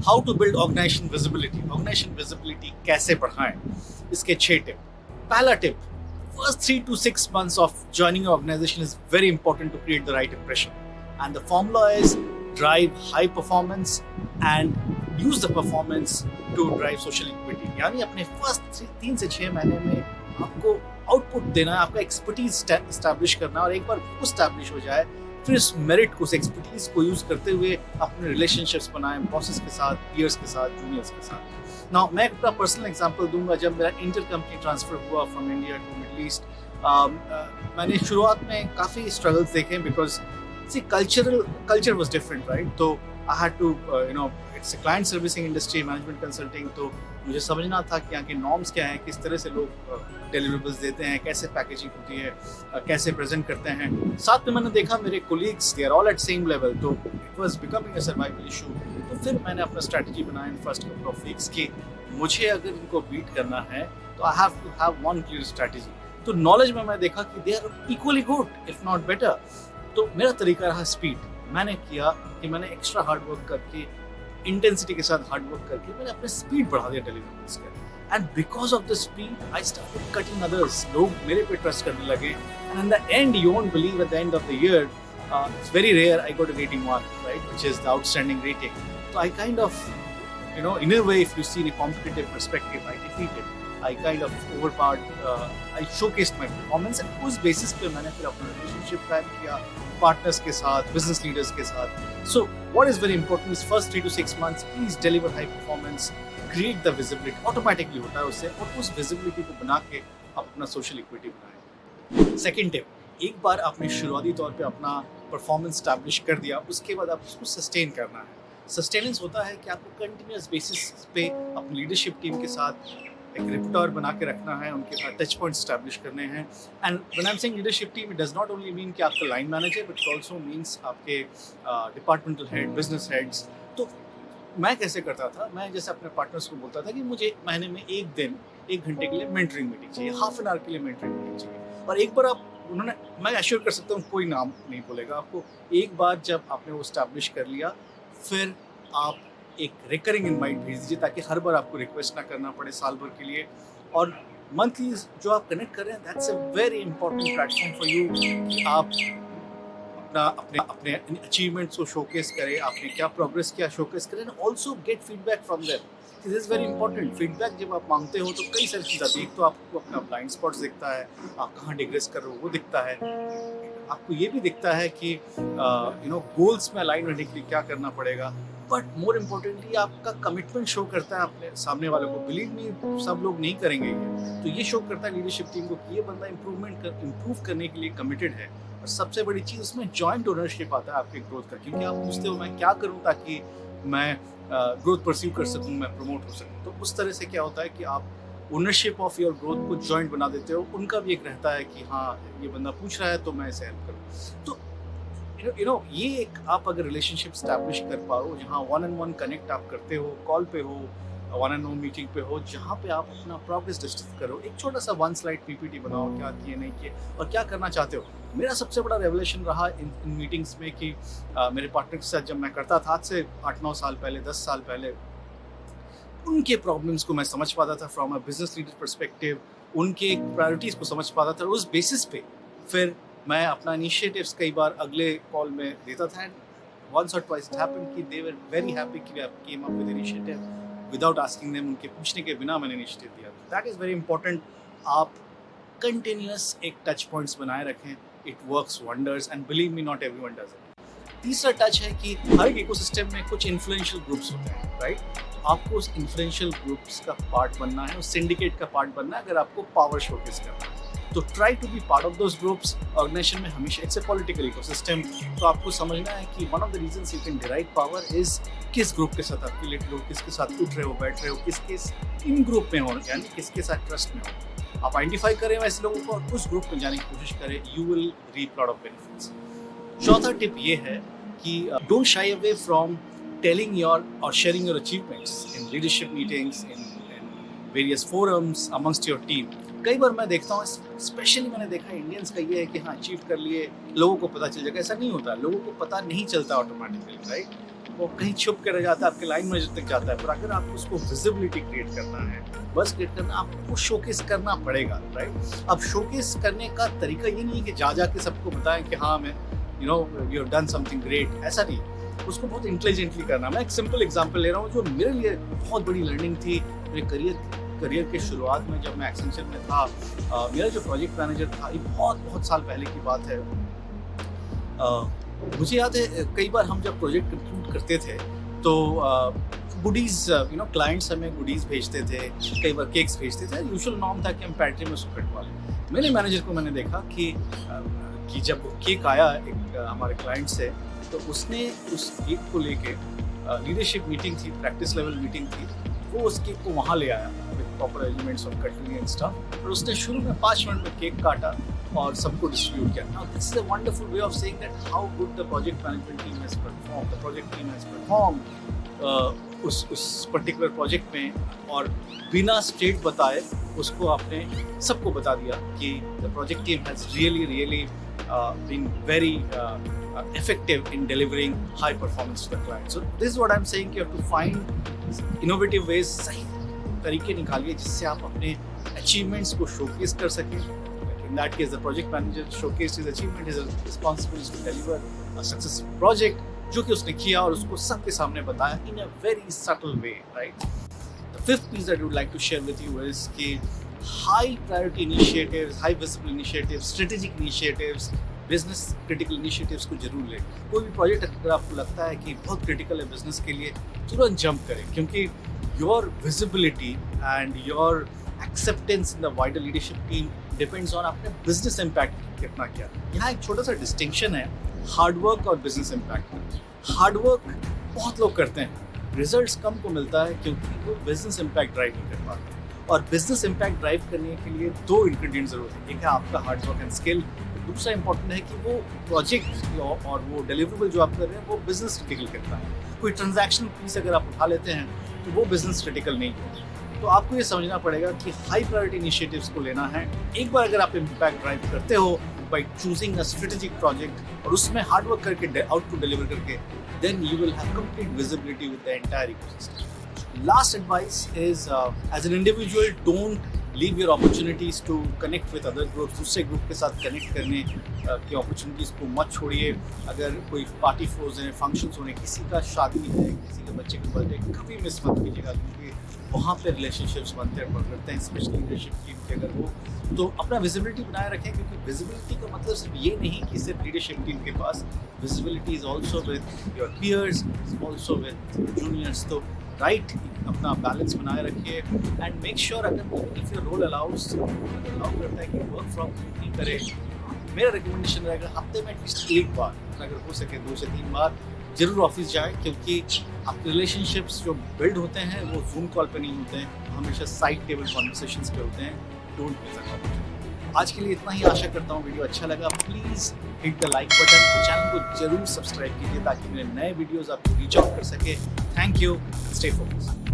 How to build organisation visibility कैसे बढ़ाएं, इसके 6 टिप। पहला tip, first 3 to 6 months of joining your organization is very important to create the right impression, and the formula is drive high performance and use the performance to drive social equity। यानी अपने first 3 से 6 महीने में आपको output देना है, आपका expertise establish करना, और एक बार वो स्टैब्लिश हो जाए फिर इस मेरिट को, उस एक्सपर्टीज को यूज करते हुए अपने रिलेशनशिप्स बनाएं बॉसेस के साथ, पीयर्स के साथ, जूनियर्स के साथ। नाउ मैं अपना पर्सनल एग्जांपल दूंगा। जब मेरा इंटर कंपनी ट्रांसफर हुआ from India to middle east, मैंने शुरुआत में काफ़ी स्ट्रगल्स देखे because culture was different, right. तो I had to it's a client servicing industry, management consulting, तो मुझे समझना था कि यहाँ के नॉर्म्स क्या हैं, किस तरह से लोग डिलीवरेबल्स देते हैं, कैसे पैकेजिंग होती है, कैसे प्रेजेंट करते हैं। साथ में मैंने देखा मेरे colleagues they are all at same level, तो it was becoming a survival issue. तो फिर मैंने अपना स्ट्रैटेजी बनाया in first couple of weeks कि मुझे अगर इनको बीट करना है तो I have to have one clear strategy. तो नॉलेज में मैं देखा कि they are equally good if not better. तो मेरा तरीका रहा स्पीड। मैंने किया कि मैंने एक्स्ट्रा हार्ड वर्क करके, इंटेंसिटी के साथ हार्ड वर्क करके मैंने अपने स्पीड बढ़ा दिया डिलीवरीज का। And because of the speed I started cutting others. लोग मेरे पे ट्रस्ट करने लगे, and in the end you won't believe at the end of the year it's very rare I got a rating 1, right, which is the outstanding rating. So I kind of, in a way, if you see in a competitive perspective, I defeated, I kind of overpowered, I showcased my performance, and उस basis पे मैंने फिर अपना relationship कायम किया partners के साथ, business leaders के साथ। So what is very important is first 3 to 6 months, please deliver high performance, create the visibility, automatically होता है उससे, और उस visibility को बना के आप अपना social equity बनाएं। Second tip, एक बार आपने शुरुआती तौर पे अपना परफॉर्मेंस स्टैब्लिश कर दिया, उसके बाद आप उसको सस्टेन करना है। सस्टेनेंस होता है कि आपको कंटिन्यूस बेसिस पे अपनी लीडरशिप टीम के साथ एक रिपर्टोर बना के रखना है, उनके साथ टच पॉइंट स्टैब्लिश करने हैं। And when I am saying leadership team, it does not only mean कि आपका line manager, but it also means आपके डिपार्टमेंटल हेड, बिजनेस हेड्स। तो मैं कैसे करता था, मैं जैसे अपने पार्टनर्स को बोलता था कि मुझे महीने में 1 घंटे के लिए मेंटरिंग मीटिंग चाहिए, हाफ एन आवर के लिए मेंटरिंग मीटिंग चाहिए। और एक बार आप मैं एश्योर कर सकता हूँ कोई नाम नहीं बोलेगा आपको, एक बार जब आपने वो स्टैब्लिश कर लिया, फिर आप एक रिकरिंग इनवाइट भेज दीजिए ताकि हर बार आपको रिक्वेस्ट ना करना पड़े साल भर के लिए। और मंथली जो आप कनेक्ट कर रहे हैं, that's a very important platform for you कि आप अपने अचीवमेंट्स को शोकेस करें, आपने क्या प्रोग्रेस किया शोकेस करें, and also get feedback from them. This is very important. Feedback जब आप मांगते हो तो कई सारी चीज़ें आती है। एक तो आपको अपना ब्लाइंड स्पॉट्स दिखता है, आप कहाँ डिग्रेस कर रहे हो वो दिखता है, आपको ये भी दिखता है कि गोल्स में अलाइन होने के लिए क्या करना पड़ेगा। बट मोर इम्पोर्टेंटली आपका कमिटमेंट शो करता है अपने सामने वालों को। बिलीव मी, सब लोग नहीं करेंगे ये, तो ये शो करता है लीडरशिप टीम को कि ये बंदा इम्प्रूव करने के लिए कमिटेड है। और सबसे बड़ी चीज़ उसमें जॉइंट ओनरशिप आता है आपके ग्रोथ का, क्योंकि आप पूछते हो मैं क्या करूँ ताकि मैं ग्रोथ परस्यू कर सकूँ, मैं प्रमोट हो सकूँ। तो उस तरह से क्या होता है कि आप ओनरशिप ऑफ योर ग्रोथ को जॉइंट बना देते हो। उनका भी एक रहता है कि हाँ, ये बंदा पूछ रहा है तो मैं इसे हेल्प करूँ। तो ये एक आप अगर रिलेशनशिप स्टैब्लिश कर पाओ, जहाँ 1-on-1 कनेक्ट आप करते हो, कॉल पे हो, 1-on-1 मीटिंग पे हो, जहाँ पे आप अपना प्रोग्रेस डिस्कस करो, एक छोटा सा 1 स्लाइड पीपीटी बनाओ, क्या किए नहीं किए और क्या करना चाहते हो। मेरा सबसे बड़ा रेवलेशन रहा इन मीटिंग्स में कि मेरे पार्टनर के साथ जब मैं करता था आज से 8-9 साल पहले, 10 साल पहले, उनके प्रॉब्लम्स को मैं समझ पाता था from a business leader perspective, उनके प्रायोरिटीज को समझ पाता था। उस बेसिस पे फिर मैं अपना इनिशिएटिव्स कई बार अगले कॉल में देता था। एंड वंस और ट्वाइस इट हैपेंड कि दे वर वेरी हैप्पी कि I came up with initiative without asking them, उनके पूछने के बिना मैंने इनिशिएटिव दिया। That is very important. आप कंटिन्यूस एक टच पॉइंट्स बनाए रखें, it works wonders, and believe me, not everyone does it. तीसरा टच है कि हर एक इकोसिस्टम में कुछ इन्फ्लुएंशियल ग्रुप्स होते हैं, राइट। आपको उस इन्फ्लुएंशियल ग्रुप्स का पार्ट बनना है, उस सिंडिकेट का पार्ट बनना है अगर आपको पावर शोकेस करना है। तो try to be part of those groups. Organisation में हमेशा इट्स ए पॉलिटिकल इकोसिस्टम, तो आपको समझना है कि one of the reasons you can derive power is किस ग्रुप के साथ एफिलिएटेड हो, किसके साथ उठ रहे हो, बैठ रहे हो, किसके इन ग्रुप में हो, यानी किसके साथ ट्रस्ट में हो। आप आइडेंटिफाई करें वैसे लोगों को और उस ग्रुप में जाने की कोशिश करें, you will reap lot of benefits. चौथा टिप ये है कि don't shy away from telling or sharing your achievements in leadership meetings, in various forums amongst your team। कई बार मैं देखता हूँ, स्पेशली मैंने देखा इंडियंस का ये है कि हाँ अचीव कर लिए, लोगों को पता चल जाएगा। ऐसा नहीं होता, लोगों को पता नहीं चलता ऑटोमेटिकली, राइट। वो कहीं छुप के रह जाता है, आपके लाइन मैनेजर तक जाता है। पर अगर आपको उसको विजिबिलिटी क्रिएट करना है, बस क्रिएट करना, आपको शोकेस करना पड़ेगा, राइट? अब शोकेस करने का तरीका ये नहीं है कि जा के सबको बताएं कि हाँ मैं you have done something great, ऐसा नहीं। उसको बहुत इंटेलिजेंटली करना। मैं एक सिंपल एग्जांपल ले रहा हूँ जो मेरे लिए बहुत बड़ी लर्निंग थी मेरे करियर के शुरुआत में। जब मैं एक्सेंचर में था, मेरा जो प्रोजेक्ट मैनेजर था, ये बहुत साल पहले की बात है। मुझे याद है कई बार हम जब प्रोजेक्ट कंक्लूड करते थे तो गुडीज़ क्लाइंट्स हमें गुडीज़ भेजते थे, कई बार केक्स भेजते थे। यूजुअल नॉर्म था कि हम पैट्री में उसको कटवा लें। मेरे मैनेजर को मैंने देखा कि जब वो केक आया एक हमारे क्लाइंट से, तो उसने उस केक को लेके लीडरशिप मीटिंग थी, प्रैक्टिस लेवल मीटिंग थी, वो उस केक को वहाँ ले आया with proper elements of cutlery and stuff. और उसने शुरू में 5 मिनट में केक काटा और सबको डिस्ट्रीब्यूट किया। Now this is a wonderful way of saying that how good the project management team has perform, the project team has perform उस पर्टिकुलर प्रोजेक्ट में। और बिना स्टेट बताए उसको आपने सबको बता दिया कि the project team has really been very effective in delivering high performance to the client. So this is what I'm saying, you have to find innovative ways, सही तरीके निकालिए जिससे आप अपने achievements को showcase कर सकें. In that case, the project manager showcased his achievement, his responsibility to deliver a successful project, जो कि उसने किया और उसको सबके सामने बताया in a very subtle way, right? The fifth piece that I would like to share with you is कि high priority initiatives, high visible initiatives, strategic initiatives, business critical initiatives को जरूर लें। कोई भी प्रोजेक्ट अगर आपको लगता है कि बहुत क्रिटिकल है बिजनेस के लिए, तुरंत जंप करें, क्योंकि your visibility and your acceptance in the wider leadership team depends on आपने business impact कितना किया। यहाँ एक छोटा सा डिस्टिंक्शन है हार्ड वर्क और बिजनेस इम्पैक्ट। हार्ड वर्क बहुत लोग करते हैं, रिजल्ट्स कम को मिलता है क्योंकि वो बिजनेस इम्पैक्ट ड्राइव नहीं कर पाते। और बिजनेस इम्पैक्ट ड्राइव करने के लिए 2 इंग्रेडिएंट जरूरत है। एक है आपका हार्ड वर्क एंड स्किल, दूसरा इंपॉर्टेंट है कि वो प्रोजेक्ट और वो डिलीवरेबल जो आप कर रहे हैं वो बिजनेस क्रिटिकल कितना है। कोई ट्रांजैक्शनल पीस अगर आप उठा लेते हैं तो वो बिजनेस क्रिटिकल नहीं है। तो आपको ये समझना पड़ेगा कि हाई प्रायोरिटी इनिशिएटिव्स को लेना है। एक बार अगर आप इम्पैक्ट ड्राइव करते हो by choosing a strategic project और उसमें हार्ड वर्क करके आउटपुट डिलीवर करके, then you will have complete visibility with the entire ecosystem. Last advice is, as an individual, don't leave your opportunities to connect with other groups. दूसरे group के साथ connect करने की opportunities को मत छोड़िए। अगर कोई पार्टी फ्लोज हैं, फंक्शंस होने, किसी का शादी है, किसी के बच्चे का बर्थडे, कभी मिस मत कीजिएगा, क्योंकि वहाँ पर रिलेशनशिप्स बनते हैं, स्पेशली लीडरशिप टीम के अगर हो तो अपना विजिबिलिटी बनाए रखें। क्योंकि विजिबिलिटी का मतलब सिर्फ ये नहीं कि सिर्फ लीडरशिप टीम के पास, visibility is also with your peers, also with juniors. तो राइट अपना बैलेंस बनाए रखिए एंड मेक श्योर अगर इफ योर रोल अलाउ करता है कि वर्क फ्रॉम होम नहीं करे, मेरा रिकमेंडेशन रहेगा हफ्ते में एटलीस्ट 1 बार, अगर हो सके 2 से 3 बार जरूर ऑफिस जाए, क्योंकि आपके रिलेशनशिप्स जो बिल्ड होते हैं वो जूम कॉल पे नहीं होते हैं, हमेशा साइड टेबल कॉन्वर्सेशंस पे होते हैं। Don't miss that opportunity. आज के लिए इतना ही। आशा करता हूँ वीडियो अच्छा लगा। Please hit the like button, channel को जरूर सब्सक्राइब कीजिए ताकि मेरे नए वीडियोस आपको रीच आउट कर सके। Thank you, stay focused.